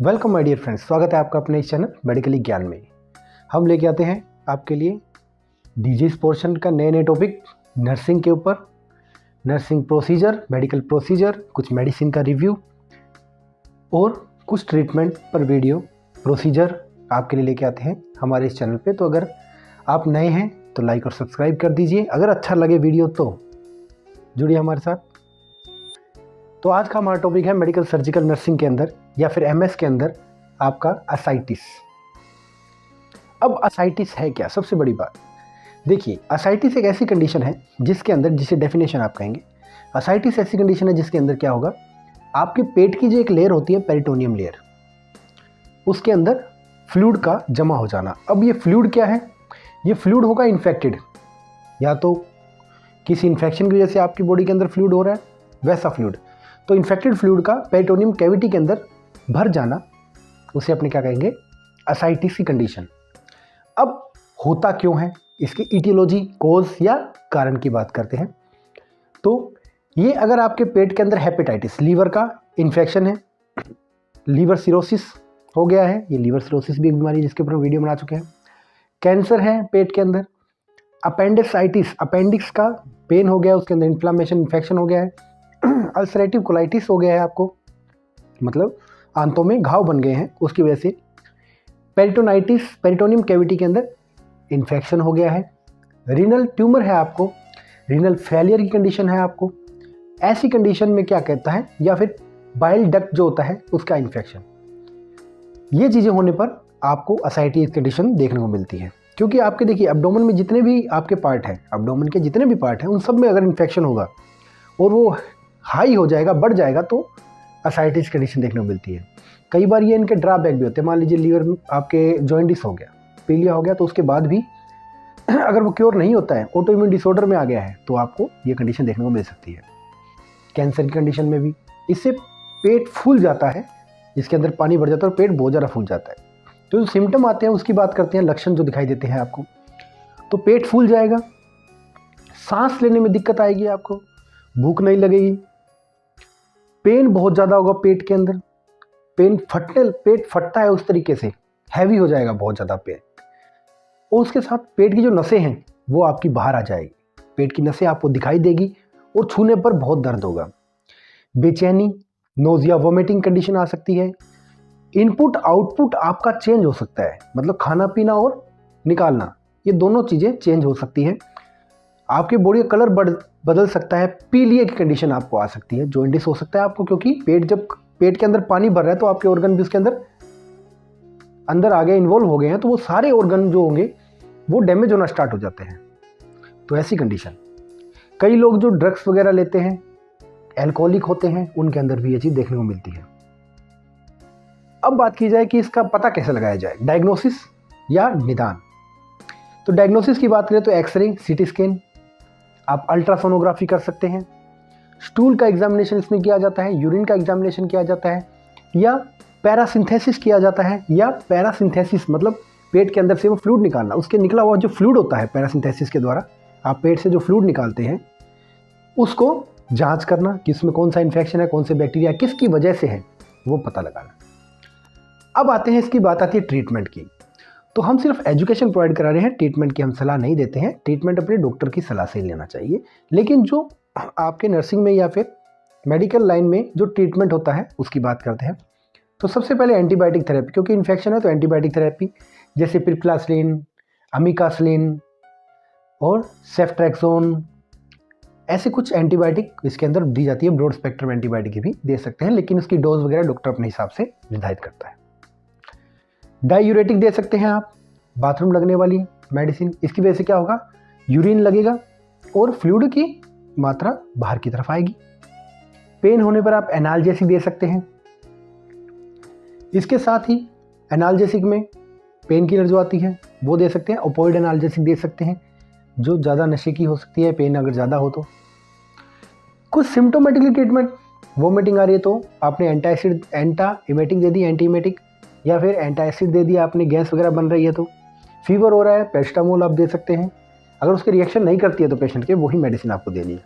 Welcome my dear friends, स्वागत है आपका अपने इस चैनल मेडिकली ज्ञान में। हम लेके आते हैं आपके लिए डिजीज पोर्शन का नए टॉपिक नर्सिंग के ऊपर, नर्सिंग प्रोसीजर, मेडिकल प्रोसीजर, कुछ मेडिसिन का रिव्यू और कुछ ट्रीटमेंट पर वीडियो प्रोसीजर आपके लिए लेके आते हैं हमारे इस चैनल पे। तो अगर आप नए हैं तो लाइक और सब्सक्राइब कर दीजिए। अगर अच्छा लगे वीडियो तो जुड़िए हमारे साथ। तो आज का हमारा टॉपिक है मेडिकल सर्जिकल नर्सिंग के अंदर या फिर एमएस के अंदर आपका असाइटिस। अब असाइटिस है क्या? सबसे बड़ी बात देखिए, असाइटिस एक ऐसी कंडीशन है जिसके अंदर, जिसे डेफिनेशन आप कहेंगे, असाइटिस ऐसी कंडीशन है जिसके अंदर क्या होगा, आपके पेट की जो एक लेयर होती है पेरिटोनियम लेयर, उसके अंदर फ्लूइड का जमा हो जाना। अब ये फ्लूइड क्या है? ये फ्लूइड होगा इन्फेक्टेड, या तो किसी इन्फेक्शन की वजह से आपकी बॉडी के अंदर फ्लूइड हो रहा है, वैसा फ्लूइड। तो इन्फेक्टेड फ्लूइड का पेरिटोनियम कैविटी के अंदर भर जाना, उसे अपने क्या कहेंगे, असाइटिस की कंडीशन। अब होता क्यों है, इसकी इटियोलॉजी, कोज या कारण की बात करते हैं। तो ये अगर आपके पेट के अंदर हेपेटाइटिस, लीवर का इन्फेक्शन है, लीवर सिरोसिस हो गया है, ये लीवर सिरोसिस भी एक बीमारी है जिसके ऊपर हम वीडियो बना चुके हैं। कैंसर है पेट के अंदर, अपेंडिसाइटिस, अपेंडिक्स का पेन हो गया, उसके अंदर इन्फ्लामेशन, इन्फेक्शन हो गया है, अल्सरेटिव कोलाइटिस हो गया है, आपको मतलब आंतों में घाव बन गए हैं उसकी वजह से, पेरिटोनाइटिस, पेरिटोनियम कैविटी के अंदर इन्फेक्शन हो गया है, रीनल ट्यूमर है आपको, रीनल फेलियर की कंडीशन है आपको, ऐसी कंडीशन में क्या कहता है, या फिर बाइल डक्ट जो होता है उसका इन्फेक्शन, ये चीज़ें होने पर आपको असाइटिस कंडीशन देखने को मिलती है। क्योंकि आपके देखिए एब्डोमेन में जितने भी आपके पार्ट हैं, एब्डोमेन के जितने भी पार्ट हैं, उन सब में अगर इन्फेक्शन होगा और वो हाई हो जाएगा, बढ़ जाएगा, तो असाइटिस कंडीशन देखने को मिलती है। कई बार ये इनके ड्रॉबैक भी होते हैं। मान लीजिए लीवर में आपके जॉइंटिस हो गया, पीलिया हो गया, तो उसके बाद भी अगर वो क्योर नहीं होता है, ऑटो इम्यून डिसऑर्डर में आ गया है, तो आपको ये कंडीशन देखने को मिल सकती है। कैंसर की कंडीशन में भी इससे पेट फूल जाता है, जिसके अंदर पानी भर जाता है और पेट बहुत ज़्यादा फूल जाता है। तो जो सिम्टम आते हैं उसकी बात करते हैं, लक्षण जो दिखाई देते हैं आपको, तो पेट फूल जाएगा, सांस लेने में दिक्कत आएगी, आपको भूख नहीं लगेगी, पेन बहुत ज़्यादा होगा पेट के अंदर, पेट फटता है उस तरीके से, हैवी हो जाएगा बहुत ज़्यादा पेट, और उसके साथ पेट की जो नसें हैं वो आपकी बाहर आ जाएगी, पेट की नसें आपको दिखाई देगी और छूने पर बहुत दर्द होगा, बेचैनी, नोजिया, वोमिटिंग कंडीशन आ सकती है, इनपुट आउटपुट आपका चेंज हो सकता है, मतलब खाना पीना और निकालना, ये दोनों चीज़ें चेंज हो सकती है, आपकी बॉडी का कलर बदल सकता है, पीलिया की कंडीशन आपको आ सकती है, जॉइंटिस हो सकता है आपको, क्योंकि जब पेट के अंदर पानी भर रहा है तो आपके ऑर्गन भी उसके अंदर आगे इन्वॉल्व हो गए हैं, तो वो सारे ऑर्गन जो होंगे वो डैमेज होना स्टार्ट हो जाते हैं। तो ऐसी कंडीशन, कई लोग जो ड्रग्स वगैरह लेते हैं, एल्कोहलिक होते हैं, उनके अंदर भी ये चीज़ देखने को मिलती है। अब बात की जाए कि इसका पता कैसे लगाया जाए, डायग्नोसिस या निदान। तो डायग्नोसिस की बात करें तो एक्सरे, सीटी स्कैन, आप अल्ट्रासोनोग्राफी कर सकते हैं, स्टूल का एग्जामिनेशन इसमें किया जाता है, यूरिन का एग्जामिनेशन किया जाता है, या पैरासिंथेसिस किया जाता है। या पैरासिंथेसिस मतलब पेट के अंदर से वो फ्लूइड निकालना, उसके निकला हुआ जो फ्लूइड होता है पैरासिंथेसिस के द्वारा आप पेट से जो फ्लूइड निकालते हैं उसको जांच करना कि इसमें कौन सा इन्फेक्शन है, कौन से बैक्टीरिया, किसकी वजह से है, वो पता लगाना। अब आते हैं, इसकी बात आती है ट्रीटमेंट की। तो हम सिर्फ एजुकेशन प्रोवाइड करा रहे हैं, ट्रीटमेंट की हम सलाह नहीं देते हैं, ट्रीटमेंट अपने डॉक्टर की सलाह से ही लेना चाहिए। लेकिन जो आपके नर्सिंग में या फिर मेडिकल लाइन में जो ट्रीटमेंट होता है उसकी बात करते हैं। तो सबसे पहले एंटीबायोटिक थेरेपी, क्योंकि इन्फेक्शन है तो एंटीबायोटिक थेरेपी, जैसे पिरिप्लासिन, अमीकासिलिन और सेफ्ट्रैक्सोन, ऐसे कुछ एंटीबायोटिक इसके अंदर दी जाती है। ब्रॉड स्पेक्ट्रम एंटीबायोटिक भी दे सकते हैं, लेकिन उसकी डोज वगैरह डॉक्टर अपने हिसाब से निर्धारित करता है। डायूरेटिक दे सकते हैं आप, बाथरूम लगने वाली मेडिसिन, इसकी वजह से क्या होगा, यूरिन लगेगा और फ्लूइड की मात्रा बाहर की तरफ आएगी। पेन होने पर आप एनाल्जेसिक दे सकते हैं। इसके साथ ही एनाल्जेसिक में पेन किलर जो आती है वो दे सकते हैं, ओपोइड एनाल्जेसिक दे सकते हैं जो ज़्यादा नशे की हो सकती है, पेन अगर ज़्यादा हो तो। कुछ सिम्टोमेटिकली ट्रीटमेंट, वोमिटिंग आ रही है तो आपने एंटा इमेटिक दे दी, एंटी इमेटिक, या फिर एंटासिड दे दिया आपने, गैस वगैरह बन रही है तो, फीवर हो रहा है, पैरासिटामोल आप दे सकते हैं। अगर उसके रिएक्शन नहीं करती है तो पेशेंट के वही मेडिसिन आपको देनी है।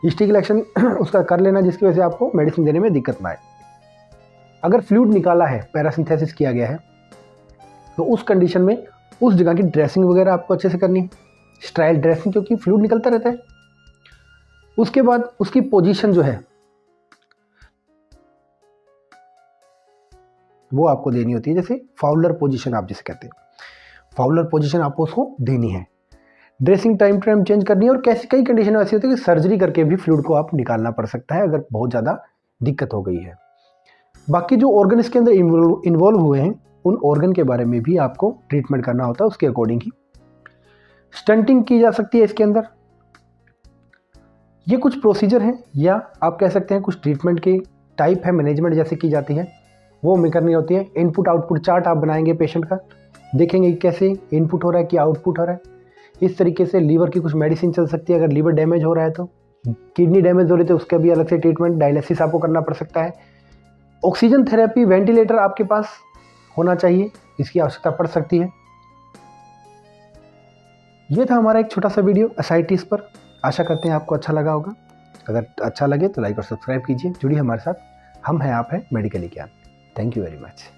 हिस्टिकल एक्शन उसका कर लेना जिसकी वजह से आपको मेडिसिन देने में दिक्कत ना आए। अगर फ्लूइड निकाला है, पैरासिंथेसिस किया गया है, तो उस कंडीशन में उस जगह की ड्रेसिंग वगैरह आपको अच्छे से करनी है, स्ट्राइल ड्रेसिंग, क्योंकि फ्लूइड निकलता रहता है। उसके बाद उसकी पोजीशन जो है वो आपको देनी होती है, जैसे फाउलर पोजीशन आप जिसे कहते हैं, फाउलर पोजीशन आपको उसको देनी है। Dressing time to time change करनी है। और कैसी कई कंडीशन ऐसी होती है कि सर्जरी करके भी फ्लूइड को आप निकालना पड़ सकता है अगर बहुत ज़्यादा दिक्कत हो गई है। बाकी जो ऑर्गन इसके अंदर इन्वॉल्व हुए हैं उन ऑर्गन के बारे में भी आपको ट्रीटमेंट करना होता है, उसके अकॉर्डिंग ही स्टंटिंग की जा सकती है इसके अंदर। ये कुछ प्रोसीजर हैं या आप कह सकते हैं कुछ ट्रीटमेंट के टाइप है, मैनेजमेंट जैसे की जाती है वो हमें करनी होती है। इनपुट आउटपुट चार्ट आप बनाएंगे पेशेंट का, देखेंगे कैसे इनपुट हो रहा है कि आउटपुट हो रहा है। इस तरीके से लीवर की कुछ मेडिसिन चल सकती है, अगर लीवर डैमेज हो रहा है तो, किडनी डैमेज हो रही है तो उसका भी अलग से ट्रीटमेंट, डायलिसिस आपको करना पड़ सकता है। ऑक्सीजन थेरेपी, वेंटिलेटर आपके पास होना चाहिए, इसकी आवश्यकता पड़ सकती है। ये था हमारा एक छोटा सा वीडियो एसाइटिस पर। आशा करते हैं आपको अच्छा लगा होगा। अगर अच्छा लगे तो लाइक और सब्सक्राइब कीजिए, जुड़िए हमारे साथ। हम हैं, आप हैं मेडिकली ज्ञान। Thank you very much.